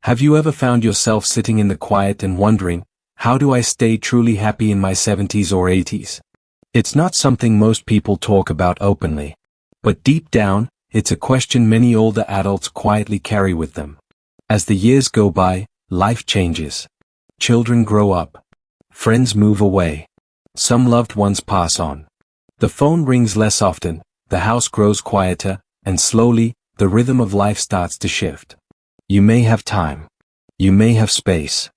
Have you ever found yourself sitting in the quiet and wondering, how do I stay truly happy in my 70s or 80s? It's not something most people talk about openly. But deep down, it's a question many older adults quietly carry with them. As the years go by, life changes. Children grow up. Friends move away. Some loved ones pass on. The phone rings less often, the house grows quieter, and slowly, the rhythm of life starts to shift. You may have time. You may have space.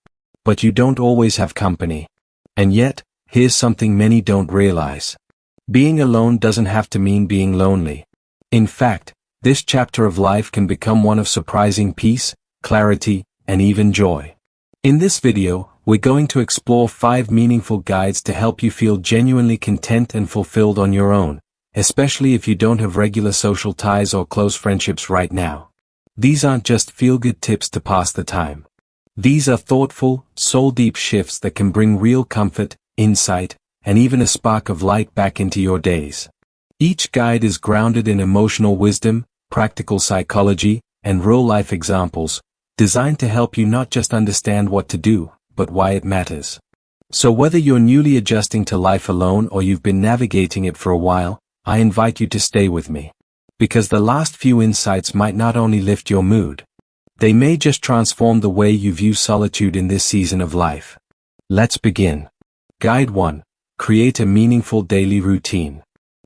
But you don't always have company. And yet, here's something many don't realize. Being alone doesn't have to mean being lonely. In fact, this chapter of life can become one of surprising peace, clarity, and even joy. In this video, we're going to explore 5 meaningful guides to help you feel genuinely content and fulfilled on your own, especially if you don't have regular social ties or close friendships right now. These aren't just feel-good tips to pass the time. These are thoughtful, soul-deep shifts that can bring real comfort, insight, and even a spark of light back into your days. Each guide is grounded in emotional wisdom, practical psychology, and real-life examples, designed to help you not just understand what to do, but why it matters. So whether you're newly adjusting to life alone or you've been navigating it for a while, I invite you to stay with me. Because the last few insights might not only lift your mood, they may just transform the way you view solitude in this season of life. Let's begin. Guide 1. Create a meaningful daily routine.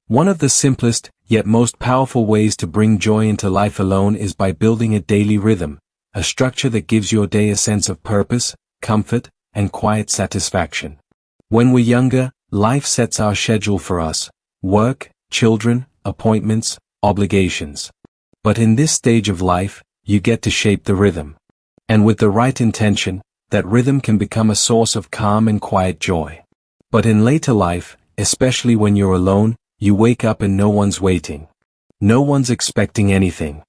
One of the simplest, yet most powerful ways to bring joy into life alone is by building a daily rhythm, a structure that gives your day a sense of purpose, comfort, and quiet satisfaction. When we're younger, life sets our schedule for us: work, children, appointments, obligations. But in this stage of life, you get to shape the rhythm. And with the right intention, that rhythm can become a source of calm and quiet joy. But in later life, especially when you're alone, you wake up and no one's waiting. No one's expecting anything.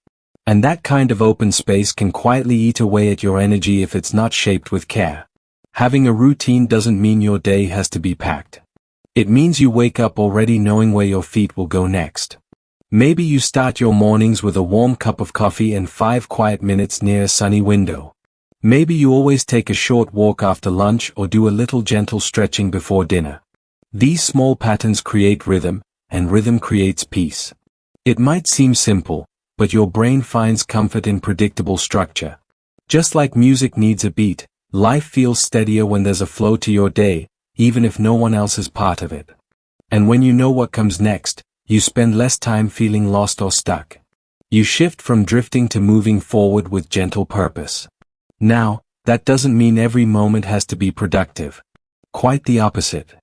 And that kind of open space can quietly eat away at your energy if it's not shaped with care. Having a routine doesn't mean your day has to be packed. It means you wake up already knowing where your feet will go next. Maybe you start your mornings with a warm cup of coffee and 5 quiet minutes near a sunny window. Maybe you always take a short walk after lunch or do a little gentle stretching before dinner. These small patterns create rhythm, and rhythm creates peace. It might seem simple, but your brain finds comfort in predictable structure. Just like music needs a beat, life feels steadier when there's a flow to your day, even if no one else is part of it. And when you know what comes next, you spend less time feeling lost or stuck. You shift from drifting to moving forward with gentle purpose. Now, that doesn't mean every moment has to be productive. Quite the opposite.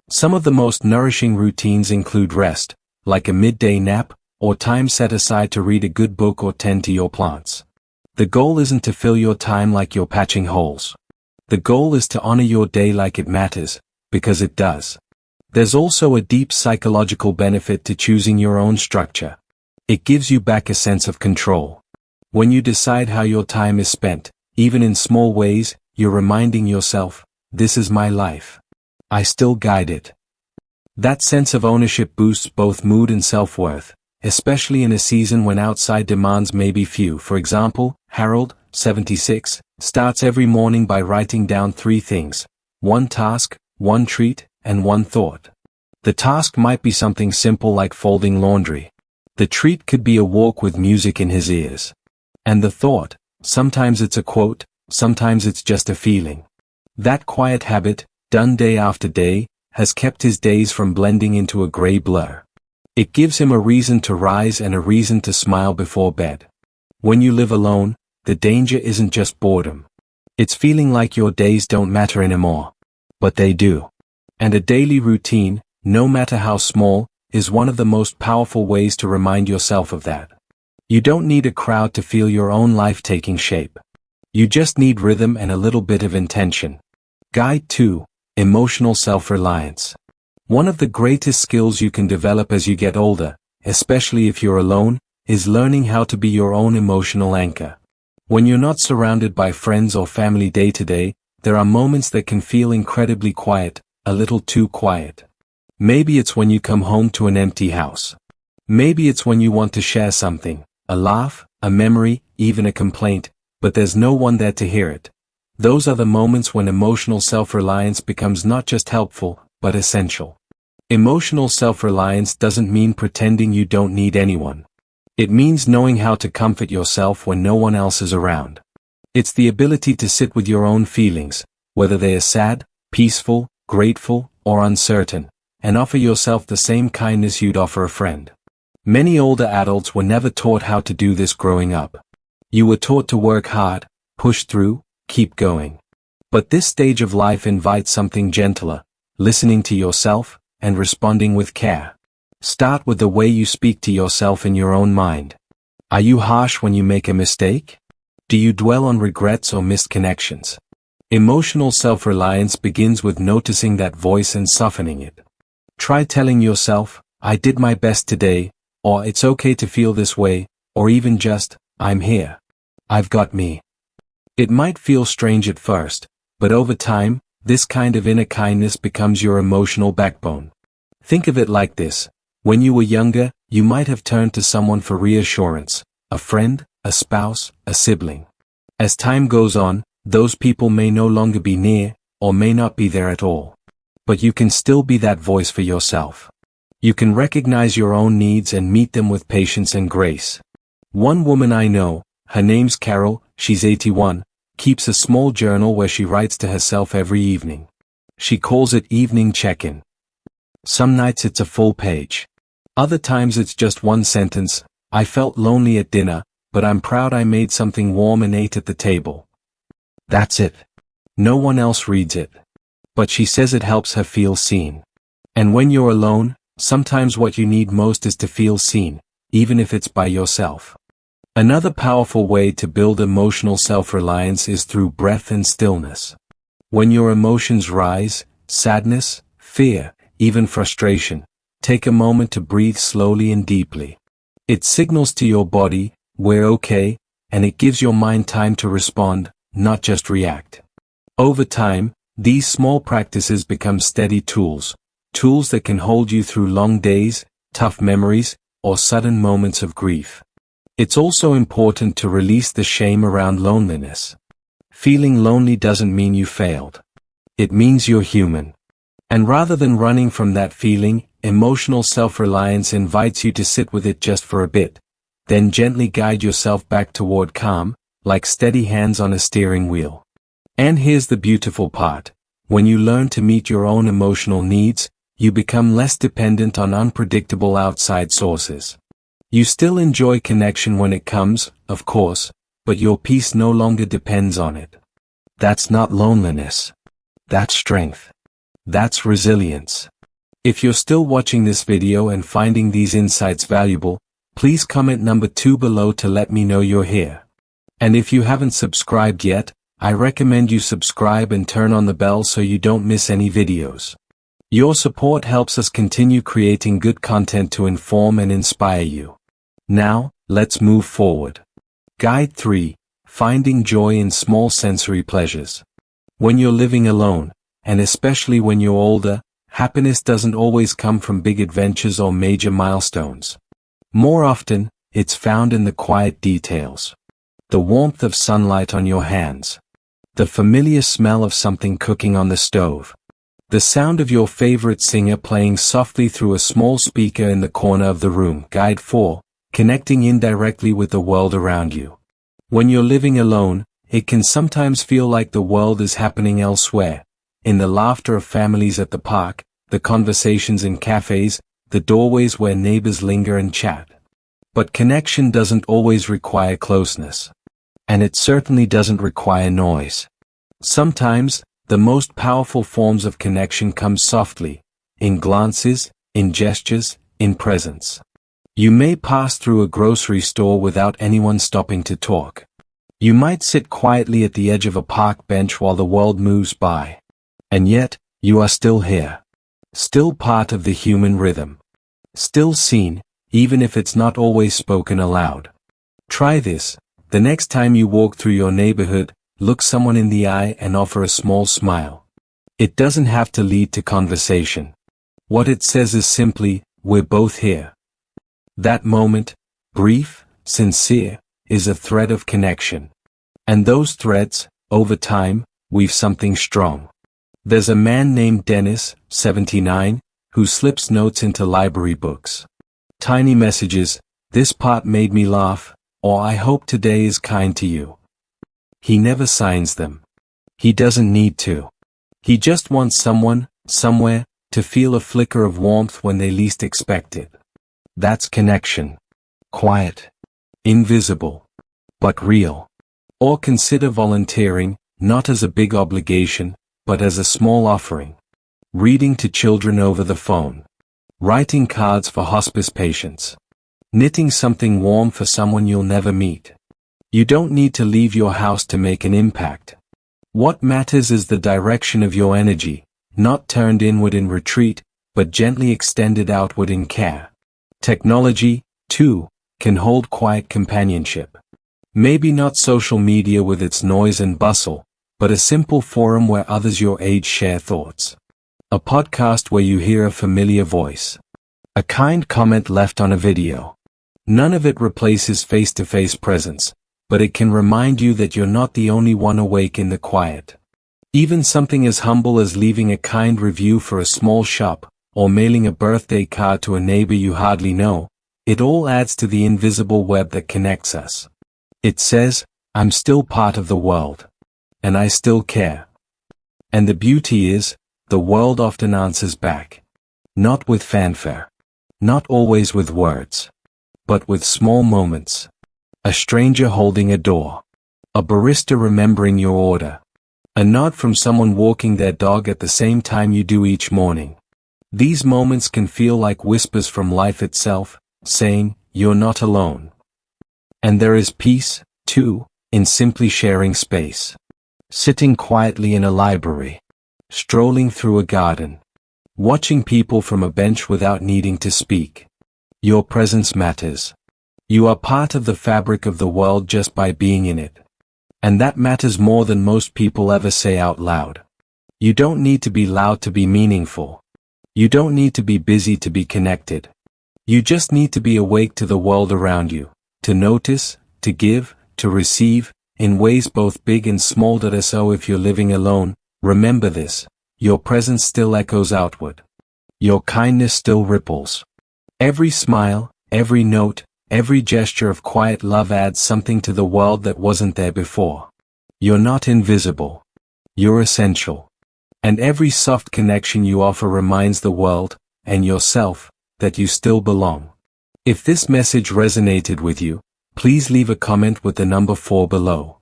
Some of the most nourishing routines include rest, like a midday nap, or time set aside to read a good book or tend to your plants. The goal isn't to fill your time like you're patching holes. The goal is to honor your day like it matters, because it does. There's also a deep psychological benefit to choosing your own structure. It gives you back a sense of control. When you decide how your time is spent, even in small ways, you're reminding yourself, this is my life. I still guide it. That sense of ownership boosts both mood and self-worth, especially in a season when outside demands may be few. For example, Harold, 76, starts every morning by writing down 3 things: 1 task, 1 treat, and 1 thought. The task might be something simple like folding laundry. The treat could be a walk with music in his ears. And the thought, sometimes it's a quote, sometimes it's just a feeling. That quiet habit, done day after day, has kept his days from blending into a gray blur. It gives him a reason to rise and a reason to smile before bed. When you live alone, the danger isn't just boredom. It's feeling like your days don't matter anymore. But they do. And a daily routine, no matter how small, is one of the most powerful ways to remind yourself of that. You don't need a crowd to feel your own life taking shape. You just need rhythm and a little bit of intention. Guide 2. Emotional self-reliance. One of the greatest skills you can develop as you get older, especially if you're alone, is learning how to be your own emotional anchor. When you're not surrounded by friends or family day to day, there are moments that can feel incredibly quiet, a little too quiet. Maybe it's when you come home to an empty house. Maybe it's when you want to share something, a laugh, a memory, even a complaint, but there's no one there to hear it. Those are the moments when emotional self-reliance becomes not just helpful, but essential. Emotional self-reliance doesn't mean pretending you don't need anyone. It means knowing how to comfort yourself when no one else is around. It's the ability to sit with your own feelings, whether they are sad, peaceful, grateful, or uncertain, and offer yourself the same kindness you'd offer a friend. Many older adults were never taught how to do this growing up. You were taught to work hard, push through, keep going. But this stage of life invites something gentler, listening to yourself, and responding with care. Start with the way you speak to yourself in your own mind. Are you harsh when you make a mistake? Do you dwell on regrets or missed connections? Emotional self-reliance begins with noticing that voice and softening it. Try telling yourself, I did my best today, or it's okay to feel this way, or even just, I'm here. I've got me. It might feel strange at first, but over time, this kind of inner kindness becomes your emotional backbone. Think of it like this. When you were younger, you might have turned to someone for reassurance, a friend, a spouse, a sibling. As time goes on, those people may no longer be near, or may not be there at all. But you can still be that voice for yourself. You can recognize your own needs and meet them with patience and grace. One woman I know, her name's Carol, she's 81, keeps a small journal where she writes to herself every evening. She calls it evening check-in. Some nights it's a full page. Other times it's just one sentence, I felt lonely at dinner, but I'm proud I made something warm and ate at the table. That's it. No one else reads it. But she says it helps her feel seen. And when you're alone, sometimes what you need most is to feel seen, even if it's by yourself. Another powerful way to build emotional self-reliance is through breath and stillness. When your emotions rise, sadness, fear, even frustration, take a moment to breathe slowly and deeply. It signals to your body, we're okay, and it gives your mind time to respond, not just react. Over time, these small practices become steady tools that can hold you through long days, tough memories, or sudden moments of grief. It's also important to release the shame around loneliness. Feeling lonely doesn't mean you failed. It means you're human. And rather than running from that feeling, emotional self-reliance invites you to sit with it just for a bit, then gently guide yourself back toward calm, like steady hands on a steering wheel. And here's the beautiful part. When you learn to meet your own emotional needs, you become less dependent on unpredictable outside sources. You still enjoy connection when it comes, of course, but your peace no longer depends on it. That's not loneliness. That's strength. That's resilience. If you're still watching this video and finding these insights valuable, please comment number 2 below to let me know you're here. And if you haven't subscribed yet, I recommend you subscribe and turn on the bell so you don't miss any videos. Your support helps us continue creating good content to inform and inspire you. Now, let's move forward. Guide 3. Finding joy in small sensory pleasures. When you're living alone, and especially when you're older, happiness doesn't always come from big adventures or major milestones. More often, it's found in the quiet details. The warmth of sunlight on your hands. The familiar smell of something cooking on the stove. The sound of your favorite singer playing softly through a small speaker in the corner of the room. Guide 4. Connecting indirectly with the world around you. When you're living alone, it can sometimes feel like the world is happening elsewhere. In the laughter of families at the park, the conversations in cafes, the doorways where neighbors linger and chat. But connection doesn't always require closeness. And it certainly doesn't require noise. Sometimes, the most powerful forms of connection come softly, in glances, in gestures, in presence. You may pass through a grocery store without anyone stopping to talk. You might sit quietly at the edge of a park bench while the world moves by. And yet, you are still here. Still part of the human rhythm. Still seen, even if it's not always spoken aloud. Try this. The next time you walk through your neighborhood, look someone in the eye and offer a small smile. It doesn't have to lead to conversation. What it says is simply, we're both here. That moment, brief, sincere, is a thread of connection. And those threads, over time, weave something strong. There's a man named Dennis, 79, who slips notes into library books. Tiny messages, "This part made me laugh," or "I hope today is kind to you." He never signs them. He doesn't need to. He just wants someone, somewhere, to feel a flicker of warmth when they least expect it. That's connection. Quiet. Invisible. But real. Or consider volunteering, not as a big obligation, but as a small offering. Reading to children over the phone. Writing cards for hospice patients. Knitting something warm for someone you'll never meet. You don't need to leave your house to make an impact. What matters is the direction of your energy, not turned inward in retreat, but gently extended outward in care. Technology, too, can hold quiet companionship. Maybe not social media with its noise and bustle, but a simple forum where others your age share thoughts. A podcast where you hear a familiar voice. A kind comment left on a video. None of it replaces face-to-face presence, but it can remind you that you're not the only one awake in the quiet. Even something as humble as leaving a kind review for a small shop, or mailing a birthday card to a neighbor you hardly know, it all adds to the invisible web that connects us. It says, "I'm still part of the world. And I still care." And the beauty is, the world often answers back. Not with fanfare. Not always with words. But with small moments. A stranger holding a door. A barista remembering your order. A nod from someone walking their dog at the same time you do each morning. These moments can feel like whispers from life itself, saying, "You're not alone." And there is peace, too, in simply sharing space. Sitting quietly in a library. Strolling through a garden. Watching people from a bench without needing to speak. Your presence matters. You are part of the fabric of the world just by being in it. And that matters more than most people ever say out loud. You don't need to be loud to be meaningful. You don't need to be busy to be connected. You just need to be awake to the world around you, to notice, to give, to receive, in ways both big and small. So if you're living alone, remember this, your presence still echoes outward. Your kindness still ripples. Every smile, every note, every gesture of quiet love adds something to the world that wasn't there before. You're not invisible. You're essential. And every soft connection you offer reminds the world, and yourself, that you still belong. If this message resonated with you, please leave a comment with the number 4 below.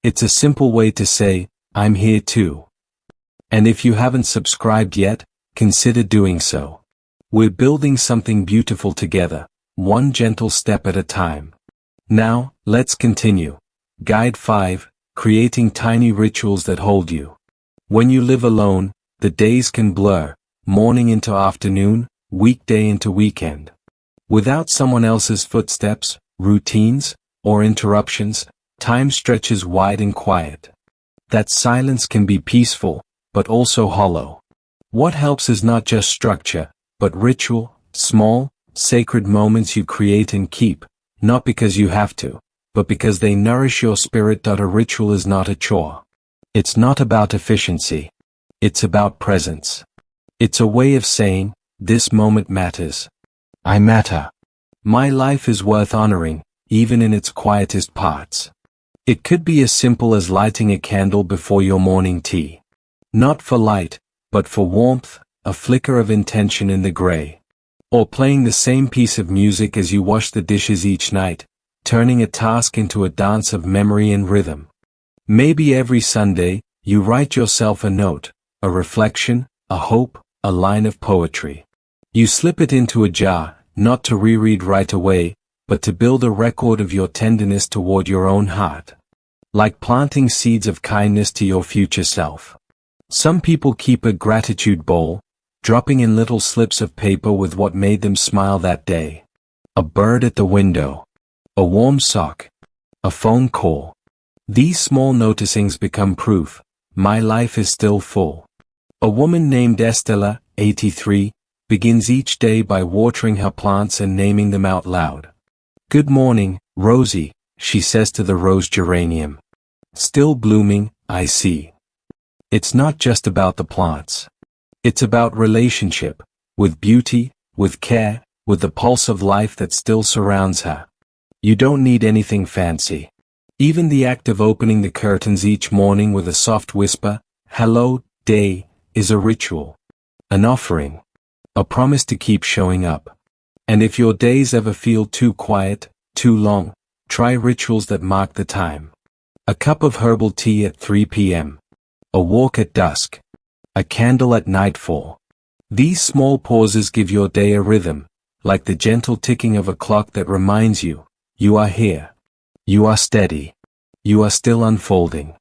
It's a simple way to say, "I'm here too." And if you haven't subscribed yet, consider doing so. We're building something beautiful together. One gentle step at a time. Now, let's continue. Guide 5, Creating Tiny Rituals That Hold You. When you live alone, the days can blur, morning into afternoon, weekday into weekend. Without someone else's footsteps, routines, or interruptions, time stretches wide and quiet. That silence can be peaceful, but also hollow. What helps is not just structure, but ritual, small, sacred moments you create and keep, not because you have to, but because they nourish your spirit. A ritual is not a chore. It's not about efficiency. It's about presence. It's a way of saying, this moment matters. I matter. My life is worth honoring, even in its quietest parts. It could be as simple as lighting a candle before your morning tea. Not for light, but for warmth, a flicker of intention in the gray. Or playing the same piece of music as you wash the dishes each night, turning a task into a dance of memory and rhythm. Maybe every Sunday, you write yourself a note, a reflection, a hope, a line of poetry. You slip it into a jar, not to reread right away, but to build a record of your tenderness toward your own heart. Like planting seeds of kindness to your future self. Some people keep a gratitude bowl, dropping in little slips of paper with what made them smile that day. A bird at the window. A warm sock. A phone call. These small noticings become proof, my life is still full. A woman named Estella, 83, begins each day by watering her plants and naming them out loud. "Good morning, Rosie," she says to the rose geranium. Still blooming, I see. It's not just about the plants. It's about relationship, with beauty, with care, with the pulse of life that still surrounds her. You don't need anything fancy. Even the act of opening the curtains each morning with a soft whisper, "Hello, day," is a ritual. An offering. A promise to keep showing up. And if your days ever feel too quiet, too long, try rituals that mark the time. A cup of herbal tea at 3 p.m. A walk at dusk. A candle at nightfall. These small pauses give your day a rhythm, like the gentle ticking of a clock that reminds you, you are here. You are steady. You are still unfolding.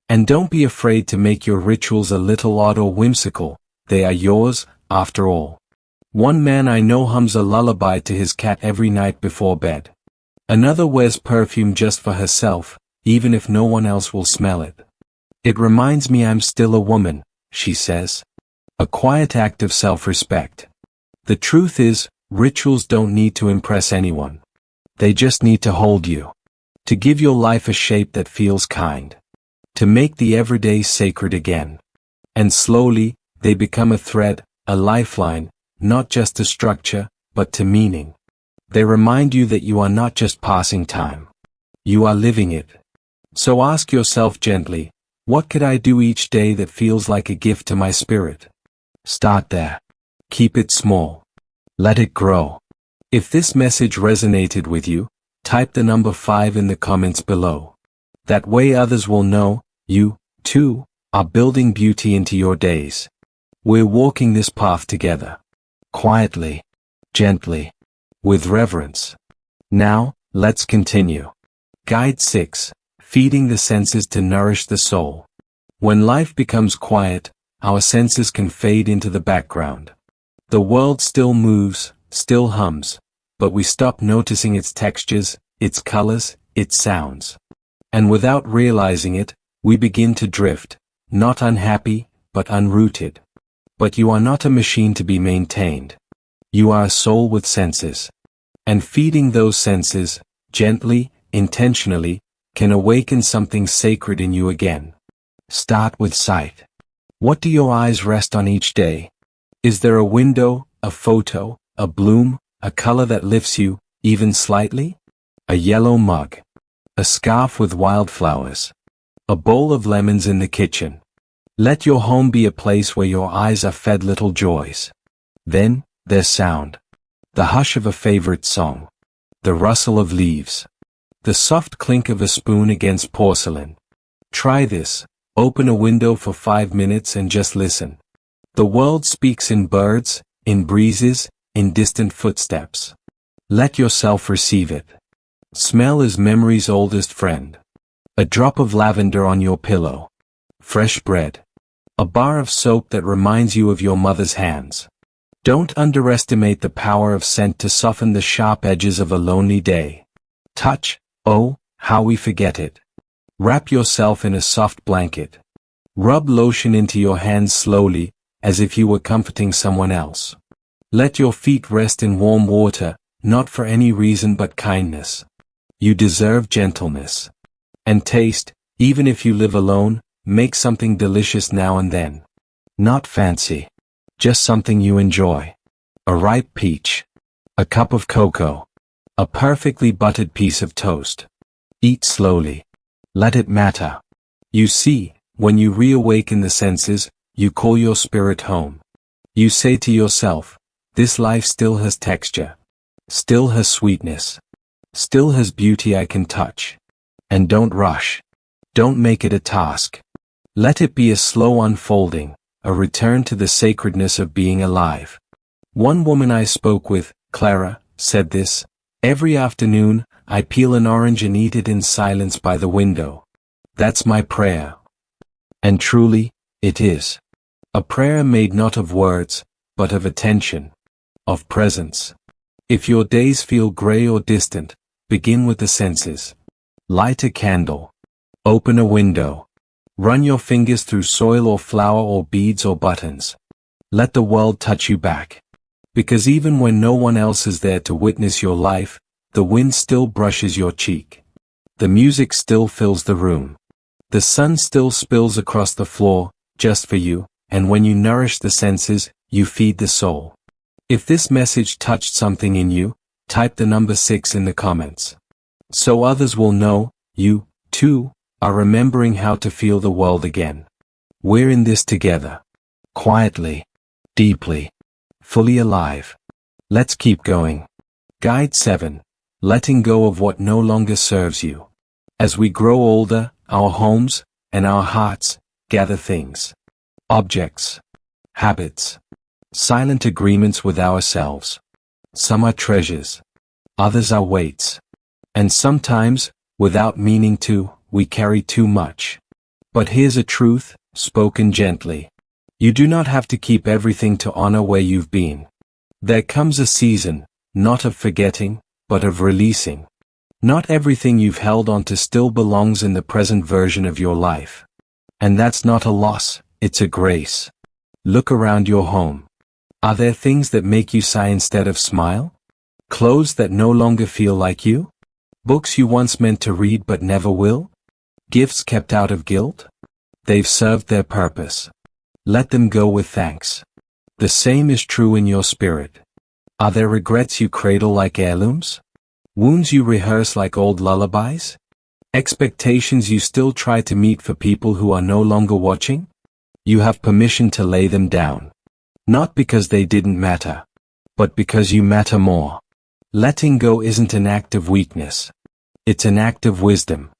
And don't be afraid to make your rituals a little odd or whimsical. They are yours, after all. One man I know hums a lullaby to his cat every night before bed. Another wears perfume just for herself, even if no one else will smell it. It reminds me I'm still a woman, she says. A quiet act of self-respect. The truth is, rituals don't need to impress anyone. They just need to hold you. To give your life a shape that feels kind. To make the everyday sacred again. And slowly, they become a thread, a lifeline, not just to structure, but to meaning. They remind you that you are not just passing time. You are living it. So ask yourself gently, what could I do each day that feels like a gift to my spirit? Start there. Keep it small. Let it grow. If this message resonated with you, type the number 5 in the comments below. That way others will know, you, too, are building beauty into your days. We're walking this path together. Quietly. Gently. With reverence. Now, let's continue. Guide 6. Feeding the senses to nourish the soul. When life becomes quiet, our senses can fade into the background. The world still moves, still hums, but we stop noticing its textures, its colors, its sounds. And without realizing it, we begin to drift, not unhappy, but unrooted. But you are not a machine to be maintained. You are a soul with senses. And feeding those senses, gently, intentionally, can awaken something sacred in you again. Start with sight. What do your eyes rest on each day? Is there a window, a photo, a bloom, a color that lifts you, even slightly? A yellow mug. A scarf with wildflowers. A bowl of lemons in the kitchen. Let your home be a place where your eyes are fed little joys. Then, there's sound. The hush of a favorite song. The rustle of leaves. The soft clink of a spoon against porcelain. Try this. Open a window for 5 minutes and just listen. The world speaks in birds, in breezes, in distant footsteps. Let yourself receive it. Smell is memory's oldest friend. A drop of lavender on your pillow. Fresh bread. A bar of soap that reminds you of your mother's hands. Don't underestimate the power of scent to soften the sharp edges of a lonely day. Touch, oh, how we forget it. Wrap yourself in a soft blanket. Rub lotion into your hands slowly, as if you were comforting someone else. Let your feet rest in warm water, not for any reason but kindness. You deserve gentleness. And taste, even if you live alone, make something delicious now and then. Not fancy. Just something you enjoy. A ripe peach. A cup of cocoa. A perfectly buttered piece of toast. Eat slowly. Let it matter. You see, when you reawaken the senses, you call your spirit home. You say to yourself, this life still has texture. Still has sweetness. Still has beauty I can touch. And don't rush. Don't make it a task. Let it be a slow unfolding, a return to the sacredness of being alive. One woman I spoke with, Clara, said this, every afternoon, I peel an orange and eat it in silence by the window. That's my prayer. And truly, it is. A prayer made not of words, but of attention. Of presence. If your days feel gray or distant, begin with the senses. Light a candle. Open a window. Run your fingers through soil or flower or beads or buttons. Let the world touch you back. Because even when no one else is there to witness your life, the wind still brushes your cheek. The music still fills the room. The sun still spills across the floor, just for you, and when you nourish the senses, you feed the soul. If this message touched something in you, type the number 6 in the comments. So others will know, you, too, are remembering how to feel the world again. We're in this together. Quietly. Deeply. Fully alive. Let's keep going. Guide 7. Letting go of what no longer serves you. As we grow older, our homes, and our hearts, gather things. Objects. Habits. Silent agreements with ourselves. Some are treasures. Others are weights. And sometimes, without meaning to, we carry too much. But here's a truth, spoken gently. You do not have to keep everything to honor where you've been. There comes a season, not of forgetting, but of releasing. Not everything you've held on to still belongs in the present version of your life. And that's not a loss, it's a grace. Look around your home. Are there things that make you sigh instead of smile? Clothes that no longer feel like you? Books you once meant to read but never will? Gifts kept out of guilt? They've served their purpose. Let them go with thanks. The same is true in your spirit. Are there regrets you cradle like heirlooms? Wounds you rehearse like old lullabies? Expectations you still try to meet for people who are no longer watching? You have permission to lay them down. Not because they didn't matter, but because you matter more. Letting go isn't an act of weakness. It's an act of wisdom.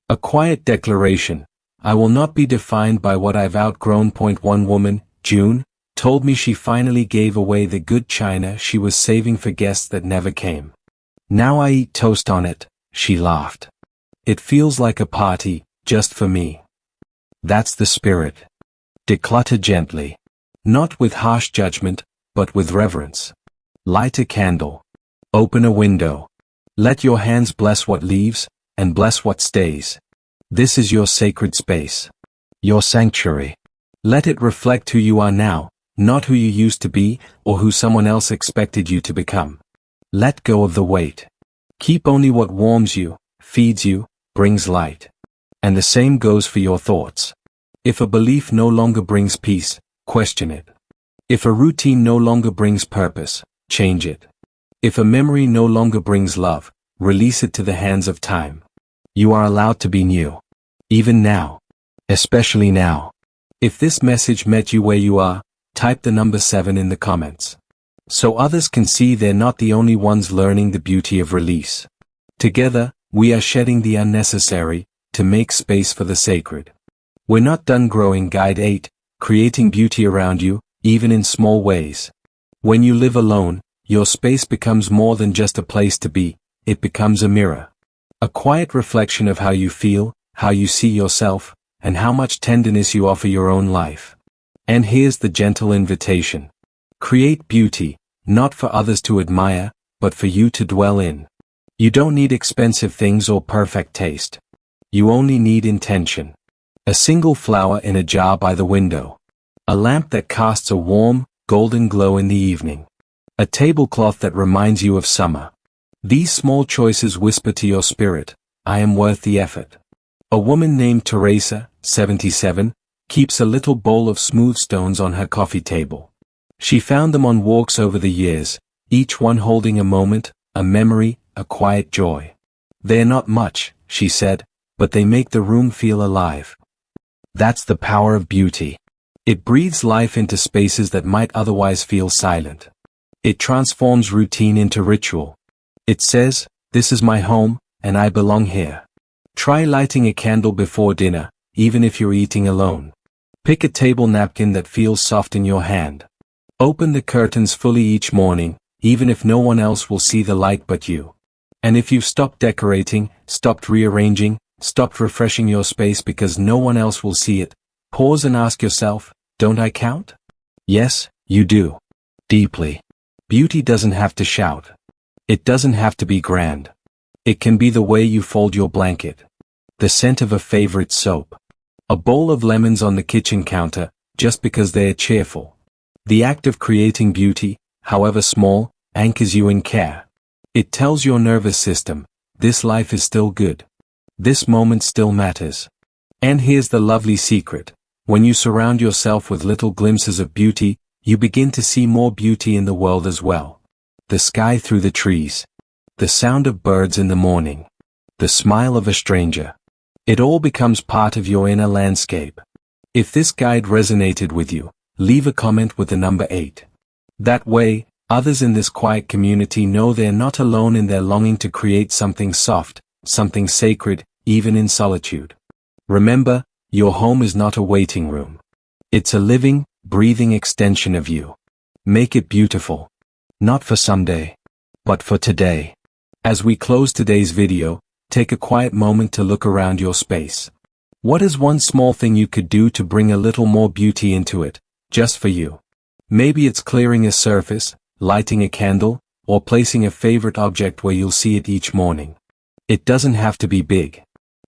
A quiet declaration. I will not be defined by what I've outgrown. One woman, June, told me she finally gave away the good china she was saving for guests that never came. Now I eat toast on it, she laughed. It feels like a party, just for me. That's the spirit. Declutter gently. Not with harsh judgment, but with reverence. Light a candle. Open a window. Let your hands bless what leaves, and bless what stays. This is your sacred space. Your sanctuary. Let it reflect who you are now, not who you used to be, or who someone else expected you to become. Let go of the weight. Keep only what warms you, feeds you, brings light. And the same goes for your thoughts. If a belief no longer brings peace, question it. If a routine no longer brings purpose, change it. If a memory no longer brings love, release it to the hands of time. You are allowed to be new. Even now. Especially now. If this message met you where you are, type the number 7 in the comments. So others can see they're not the only ones learning the beauty of release. Together, we are shedding the unnecessary, to make space for the sacred. We're not done growing. Guide 8, creating beauty around you, even in small ways. When you live alone, your space becomes more than just a place to be, it becomes a mirror. A quiet reflection of how you feel, how you see yourself, and how much tenderness you offer your own life. And here's the gentle invitation. Create beauty, not for others to admire, but for you to dwell in. You don't need expensive things or perfect taste. You only need intention. A single flower in a jar by the window. A lamp that casts a warm, golden glow in the evening. A tablecloth that reminds you of summer. These small choices whisper to your spirit, I am worth the effort. A woman named Teresa, 77, keeps a little bowl of smooth stones on her coffee table. She found them on walks over the years, each one holding a moment, a memory, a quiet joy. They're not much, she said, but they make the room feel alive. That's the power of beauty. It breathes life into spaces that might otherwise feel silent. It transforms routine into ritual. It says, this is my home, and I belong here. Try lighting a candle before dinner, even if you're eating alone. Pick a table napkin that feels soft in your hand. Open the curtains fully each morning, even if no one else will see the light but you. And if you've stopped decorating, stopped rearranging, stopped refreshing your space because no one else will see it, pause and ask yourself, don't I count? Yes, you do. Deeply. Beauty doesn't have to shout. It doesn't have to be grand. It can be the way you fold your blanket. The scent of a favorite soap. A bowl of lemons on the kitchen counter, just because they're cheerful. The act of creating beauty, however small, anchors you in care. It tells your nervous system, this life is still good. This moment still matters. And here's the lovely secret. When you surround yourself with little glimpses of beauty, you begin to see more beauty in the world as well. The sky through the trees. The sound of birds in the morning. The smile of a stranger. It all becomes part of your inner landscape. If this guide resonated with you, leave a comment with the number 8. That way, others in this quiet community know they're not alone in their longing to create something soft, something sacred, even in solitude. Remember, your home is not a waiting room. It's a living, breathing extension of you. Make it beautiful. Not for someday, but for today. As we close today's video, take a quiet moment to look around your space. What is one small thing you could do to bring a little more beauty into it, just for you? Maybe it's clearing a surface, lighting a candle, or placing a favorite object where you'll see it each morning. It doesn't have to be big.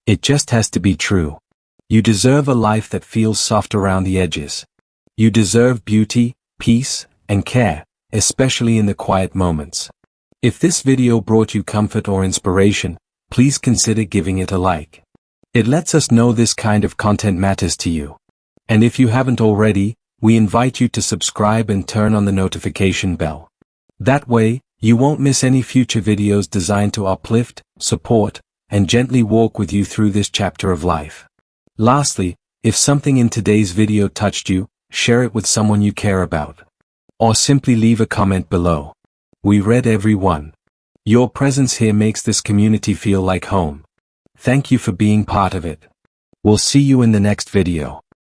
It just has to be true. You deserve a life that feels soft around the edges. You deserve beauty, peace, and care, especially in the quiet moments. If this video brought you comfort or inspiration, please consider giving it a like. It lets us know this kind of content matters to you. And if you haven't already, we invite you to subscribe and turn on the notification bell. That way, you won't miss any future videos designed to uplift, support, and gently walk with you through this chapter of life. Lastly, if something in today's video touched you, share it with someone you care about. Or simply leave a comment below. We read every one. Your presence here makes this community feel like home. Thank you for being part of it. We'll see you in the next video.